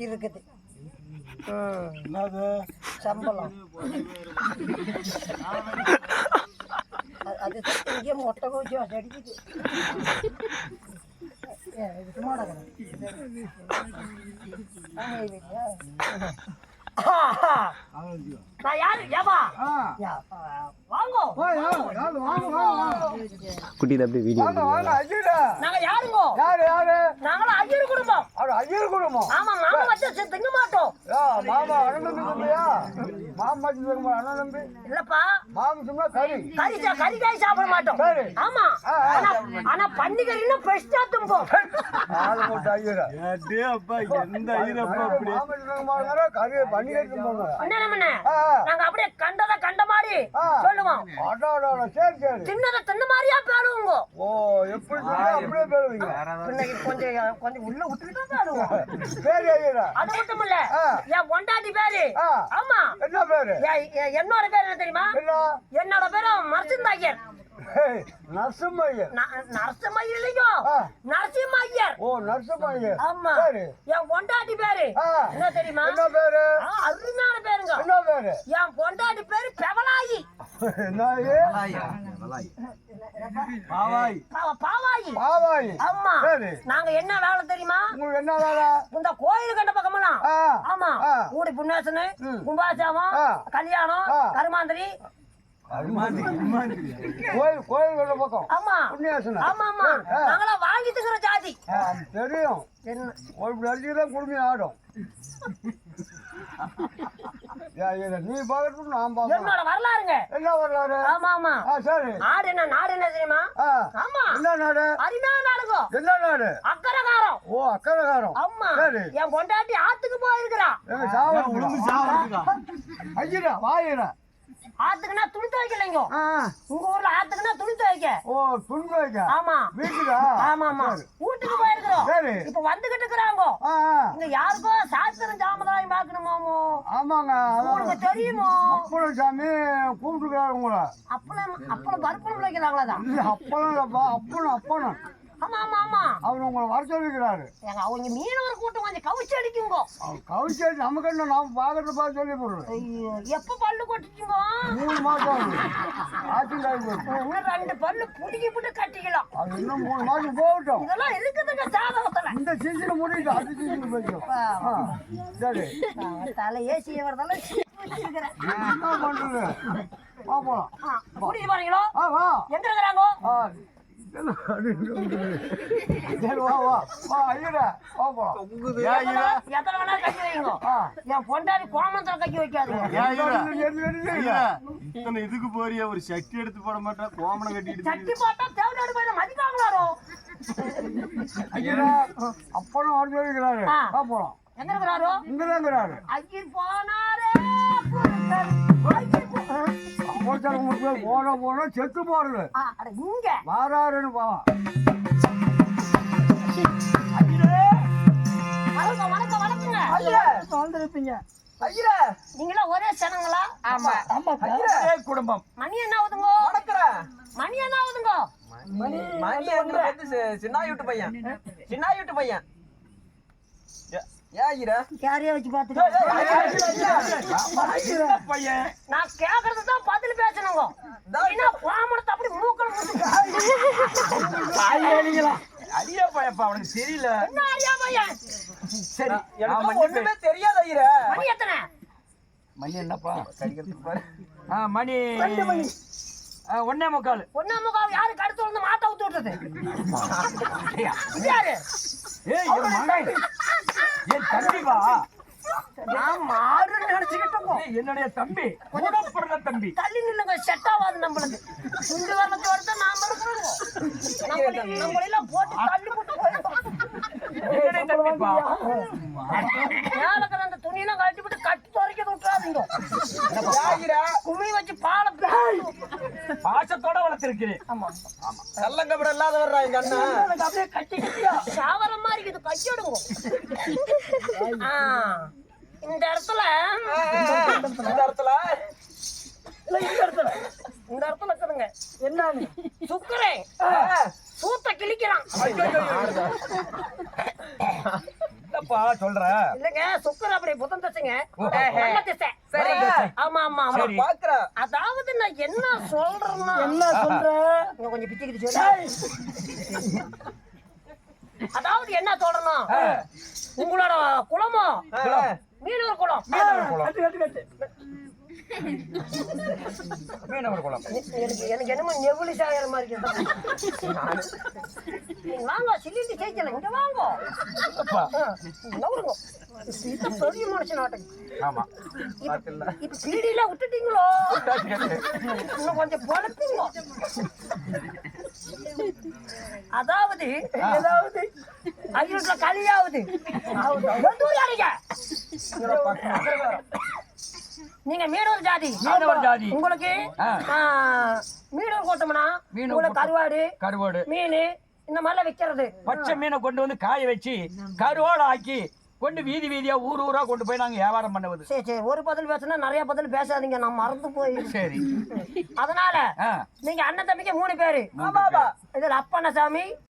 இருக்குது. சம்பளம் அது இங்கே மொட்டை கோச்சி அடிக்குது. நான் யாரு ஏவா வாங்கோ குட்டி தம்பி வீடியோ நாங்க யாருங்கோ நாங்கள ஐயர் குடும்பம். ஐயர் குடும்பம். ஆமா மாமா வச்சு திங்க மாட்டோம். மாமா அண்ணன் தம்பியா? மாமா அண்ணன் தம்பி இல்லப்பா. மாமா சும்மா கறி கறிக்காய் சாப்பிட மாட்டோம். ஆமா ஆனா பன்னிக்கறின்னா பெஸ்டா தும்போம். ஆளு போட்டு ஐயரா அப்பா எந்த ஐயரப்பா அப்படி மாமா கறி பன்னிக்கறி தும்போங்க. என்ன நாங்க அப்படியே கண்ட மாதிரி சொல்லுவோம். சரி சின்னத தின்ன மாதிரியா பேருவோங்க. ஓ எப்படி சொல்ல அப்படியே பேருவீங்க. இன்னைக்கு கொஞ்சம் உள்ள விட்டுக்கிட்டா பேருவோம். சரி ஐயரா. அது மட்டும் இல்ல என் பொண்டாட்டி பேரு. ஆமா என்ன பேரு? என்னோட பேர் என்ன தெரியுமா? என்னோட பேரு மர்சிந்தாயர். நரசிம்மையர். நரசிம்மையர் இல்லையோ நரசிம்மையர். ஓ நரசிம்மையர். ஆமா என் பொண்டாட்டி பேரு என்ன தெரியுமா? என்ன பேரு? அருமையான பேருங்க. என்ன பேரு? என் பொண்டாட்டி பேரு பெவலாயி. பாவாயி. ஆமா நாங்க என்ன வேலை தெரியுமா? உங்களுக்கு என்ன வேலை? இந்த கோயில் கண்ட பக்கமெல்லாம் ஆமா ஊடி புண்ணாசனு கும்பாசாமம் கல்யாணம் கருமாந்திரி கோயில் கண்ட பக்கம். ஆமா ஆமா ஆமா நாங்களாம் வாங்கி திங்கிற ஜாதி. தெரியும் அடிச்சுதான் குடும்பம் ஆடும். நீ பாக்கட்டும் நான் பாக்க. என்னோட வரலாறுங்க. என்ன வரலாறு? ஆமா ஆமா சரி. நாடு என்ன தெரியுமா? ஆமா என்ன நாடு? அரிநாத நாடுங்க. என்ன நாடு? அக்கரகாரம். ஓ அக்கரகாரம். ஆமா சரி. என் பொண்டாட்டி ஆத்துக்கு போயிருக்கிறா. ஐயரா வாயிரா. ஆத்துக்குன்னா துணி துவைக்கலைங்க. உங்க ஊர்ல ஆத்துக்குன்னா துணி துவைக்க. ஓ துணி துவைக்க. ஆமா வீட்டுக்கா? ஆமா ஆமா வீட்டுக்கு போயிருக்கிறோம். சரி. இப்ப வந்துகிட்டு இருக்கிறாங்க. இங்க யாருக்கோ சாஸ்திரம் ஜாமதாயம் பாக்கணுமாமோ? ஆமாங்க உங்களுக்கு தெரியுமோ? அப்பளம் சாமி கூப்பிட்டுக்கிறாரு உங்களை. அப்பளம் பருப்பு வைக்கிறாங்களா? அப்பளம் இல்லப்பா அப்பளம். ஆமா ஆமா ஆமா அவர் உங்களை வர சொல்லிக்கிறாரு. அவங்க மீனவர் கூட்டம் கொஞ்சம் கவிச்சு அடிக்குங்க. கவிச்சு அடி நமக்கு என்ன நாம பாக்கிறத பார்த்து சொல்லி போடுறோம். எப்ப பல்லு கொட்டிச்சுங்க? 3 மாசம் ஆச்சுங்காய் போட்டு இன்னும் 2 பல்லு புடிக்கி போட்டு கட்டிக்கலாம். அது இன்னும் 3 மாசம் போகட்டும். இதெல்லாம் இருக்குதுங்க சாதகத்துல. இந்த சீசன் முடியுது அது சீசன் போயிடும். சரி தலையே சீவறதால வச்சிருக்கிறேன். என்ன பண்றது? பாப்போம். புரியுது பாருங்களோ? எங்க இருக்கிறாங்க? சரி வா ஐயரா பாப்போம். எத்தனை வேணா கட்டி வைங்க. என் பொண்டாடி கோமந்தல கட்டி வைக்காது. இதுக்கு போறிய ஒரு சட்டி எடுத்து போட மாட்டா கோமணம் கட்டிட்டு சட்டி போட்டா தேவநாடு போய் மதிக்காங்களோ? ஐயரா அப்பனும் வர சொல்லிக்கிறாரு. பாப்போம். எங்க இருக்கிறாரோ? இங்கதான் இருக்கிறாரு. ஐயர் போனாரே போன செத்து போறது இங்க வாராருன்னு பாவம். வணக்கம் வணக்கங்க. வந்துருப்பீங்க நீங்களா ஒரே சனங்களா? ஆமா குடும்பம். மணி என்ன ஆகுதுங்க? மணி என்ன ஆகுதுங்க? மணி சின்னாயூட்டு பையன் யாரையா வச்சு பாத்துக்க. நான் கேக்குறதுதான் பதில் பேசணுங்க. கோமணத்தை அப்படி மூக்கல அரியா பையப்பா அவனுக்கு தெரியல. என்ன அரியா பையன்? சரி ஒண்ணுமே தெரியாது ஐயா. மணி எத்தனை? மணி என்னப்பா மணி 1:45. யாரு கடுத்து வந்து மாட்ட ஊத்து விட்டது? யாரு? என்னுடைய தம்பி தம்பி தள்ளி நில்லுங்க. செட் ஆகாது நம்மளுக்கு. சுண்டு வரத்து வருது நாம நம்மளெல்லாம் போட்டு தள்ளி போட்டு அந்த துணியெல்லாம் கட்டி விட்டு கட்டி துறைக்க விட்டுறாதீங்க. குமி வச்சு பாசத்தோட வளர்த்திருக்கிறேன். ஆமா கள்ளங்கபடம் இல்லாத வர்றா எங்க அண்ணன். அப்படியே கட்டி கட்டியா சாவரம் மாதிரி இது கையோடுங்க. இந்த இடத்துல இருக்குதுங்க. என்ன சுக்கரே சூத்த கிழிக்கிறான். என்னப்பா சொல்ற? இல்லங்க சுக்கர் அப்படி புதன் தசைங்க ஓஹோ. நல்ல திசை. சரி. ஆமா ஆமா ஆமா சரி. பாக்குறேன். அதாவது நான் என்ன சொல்றேன்னா என்ன சொல்ற இன்னும் கொஞ்சம் பிச்சுக்கிட்டு சொல்லு. அதாவது என்ன சொல்றேன்னா உங்களோட குலமோ மீனவர் குலம். மீனவர் குலம். கட்டு கட்டு கட்டு மீனவர் குலம். எனக்கு என்னமோ நெவுளி சாகிற மாதிரி இருக்கு. நீங்க வாங்க சிலிண்டி ஜெயிக்கல இங்க வாங்க. அப்பா. நவருங்க. இது பெரிய மனுஷன் ஆட்டம். ஆமா. இப்ப பீடியில விட்டுட்டீங்களோ இன்னும் கொஞ்சம் பொழப்பீங்க. அதாவது ஏதாவது ஐயோட்ல களியாவது நீங்க மீனவர் ஜாதி. மீனவர் ஜாதி. உங்களுக்கு மீனவர் கூட்டம்னா உங்களுக்கு கருவாடு கருவாடு மீன் இந்த மாதிரிலாம் விக்கிறது. பச்சை மீனை கொண்டு வந்து காய வச்சு கருவாடு ஆக்கி கொண்டு வீதி வீதியா ஊர் ஊரா கொண்டு போய் நாங்க வியாபாரம் பண்ணுவது. சரி சரி ஒரு பதில் பேசுனா நிறைய பதில் பேசாதீங்க நான் மறந்து போய். சரி. அதனால ஆ. நீங்க அண்ணன் தம்பிக்கு 3 பேரு. ஆமாப்பா. இதுல அப்பண்ணசாமி